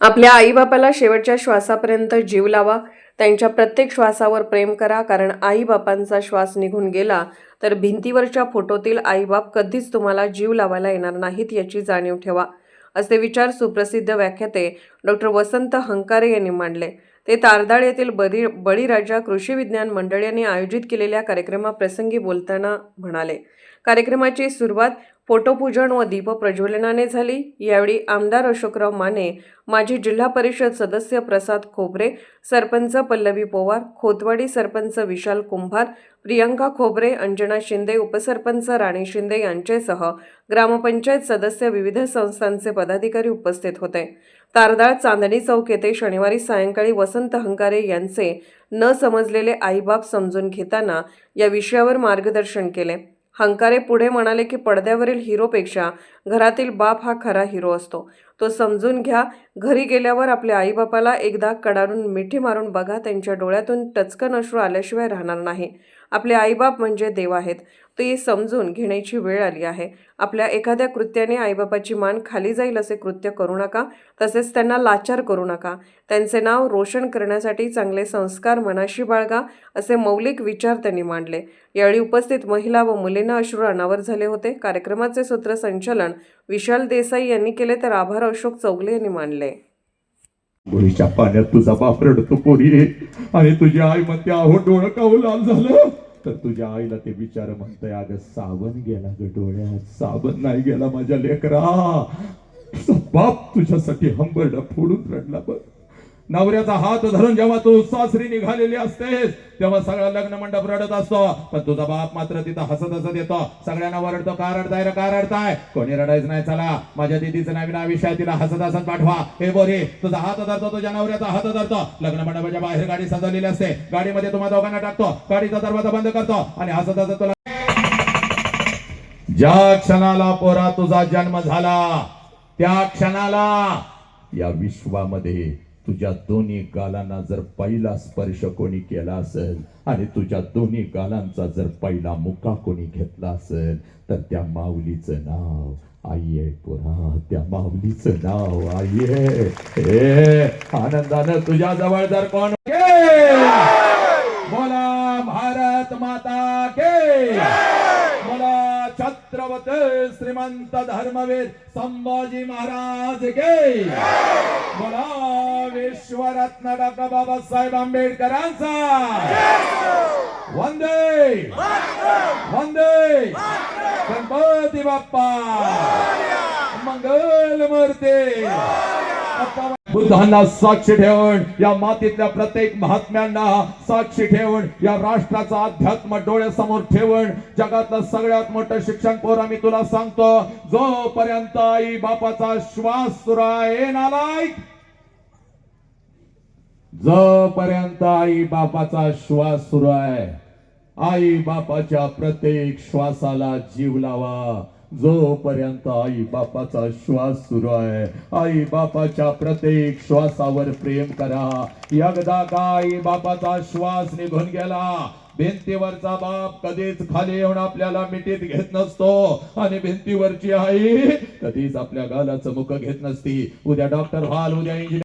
आपल्या आईबापाला शेवटच्या श्वासापर्यंत जीव लावा. त्यांच्या प्रत्येक श्वासावर प्रेम करा, कारण आईबापांचा श्वास निघून गेला तर भिंतीवरच्या फोटोतील आईबाप कधीच तुम्हाला जीव लावायला येणार नाहीत याची जाणीव ठेवा. असे विचार सुप्रसिद्ध व्याख्याते डॉक्टर वसंत हंकारे यांनी मांडले. ते तारदाळ येथील बळीराजा कृषी विज्ञान मंडळ यांनी आयोजित केलेल्या कार्यक्रमाप्रसंगी बोलताना म्हणाले. कार्यक्रमाची सुरुवात फोटोपूजन व दीपप्रज्वलनाने झाली. यावेळी आमदार अशोकराव माने, माजी जिल्हा परिषद सदस्य प्रसाद खोबरे, सरपंच पल्लवी पवार, खोतवाडी सरपंच विशाल कुंभार, प्रियंका खोबरे, अंजना शिंदे, उपसरपंच राणी शिंदे यांच्यासह ग्रामपंचायत सदस्य, विविध संस्थांचे पदाधिकारी उपस्थित होते. तारदाळ चांदणी चौक येथे शनिवारी सायंकाळी वसंत हंकारे यांचे न समजलेले आईबाप समजून घेताना या विषयावर मार्गदर्शन केले. हंकारे पुढे म्हणाले की पडद्यावरील हिरोपेक्षा घरातील बाप हा खरा हिरो असतो. तो समजून घ्या. घरी गेल्यावर आपल्या आईबापाला एकदा कडाडून मिठी मारून बघा. त्यांच्या डोळ्यातून टचकन अश्रू आल्याशिवाय राहणार नाही. आपले आईबाप म्हणजे देव आहेत. ते समजून घेण्याची वेळ आली आहे. आपल्या एखाद्या कृत्याने आईबापाची मान खाली जाईल असे कृत्य करू नका. तसेच त्यांना लाचार करू नका. त्यांचे नाव रोशन करण्यासाठी चांगले संस्कार मनाशी बाळगा, असे मौलिक विचार त्यांनी मांडले. यावेळी उपस्थित महिला व मुलींना अश्रू अनावर झाले होते. कार्यक्रमाचे सूत्रसंचालन विशाल देसाई यांनी केले तर आभार अशोक चौगले यांनी मानले. गोळीच्या पाण्यात तुझा बाप रडतो पोरी, आणि तुझी आई म्हणते आहो डोळं काहून लाल झालं, तर तुझ्या आईला ते विचार म्हणतंय अगं साबण गेला ग डोळ्यात, साबण नाही गेला माझ्या लेकरा. तुझा बाप तुझ्यासाठी हंबरडा फोडून रडला बघ. नवऱ्याचा हात धरून जेव्हा तू सासरी निघालेली असतेस तेव्हा सगळा लग्न मंडप रडत असतो, पण तुझा बाप मात्र तिथं हसत हसत येतो. सगळ्यांना वरडतो का रडताय रे, का रडताय? कोणी रडायचं नाही. चला माझ्या दीदीचं नवीन आयुष्य तिला हसत हसत पाठवा. हे बोरे तुझा हात धरतो, तुझ्या नवऱ्याचा हात धरतो. लग्न मंडपाच्या बाहेर गाडी सजवलेली असते. गाडीमध्ये तुम्हा दोघांना टाकतो, गाडीचा दरवाजा बंद करतो आणि हसत हसत तुला. ज्या क्षणाला पोरा तुझा जन्म झाला त्या क्षणाला या विश्वामध्ये तुझ्या दोन्ही गालांना जर पहिला स्पर्श कोणी केला असेल आणि तुझ्या दोन्ही गालांचा जर पहिला मुका कोणी घेतला असेल तर त्या माऊलीचं नाव आई आहे पोरा. त्या माऊलीचं नाव आई आहे. आनंदानं तुझ्या जवळ जर कोण बोला भारत माता के, बोला छत्रपती श्रीमंत धर्मवीर संभाजी महाराज के, बोला विश्वरत्न डॉक्टर बाबासाहेब आंबेडकरांचा वंदे वंदे गणपती बाप्पा मंगल मूर्ती. बुद्धांना साक्षी ठेवून, या मातीतल्या प्रत्येक महात्म्यांना साक्षी ठेवून, या राष्ट्राचा अध्यात्म डोळ्यासमोर ठेवून जगातलं सगळ्यात मोठं शिक्षण पोरा मी तुला सांगतो, जोपर्यंत आई बापाचा श्वास सुरू आहे नालायक, जोपर्यंत आई बापाचा श्वास सुरू आहे, आई बापाच्या प्रत्येक श्वासाला जीव लावा. जोपर्यंत आई बापाचा श्वास सुरू आहे, आई बापाच्या प्रत्येक श्वासावर प्रेम करा. एकदा का आई बापाचा श्वास निघून गेला, भिंतीवरचा बाप कधीच खाली येऊन आपल्याला मिठीत घेत नसतो आणि भिंतीवरची आई कधीच आपल्या गालाचं मुख घेत नसती. उद्या डॉक्टर व्हाल, उद्या इंजिनियर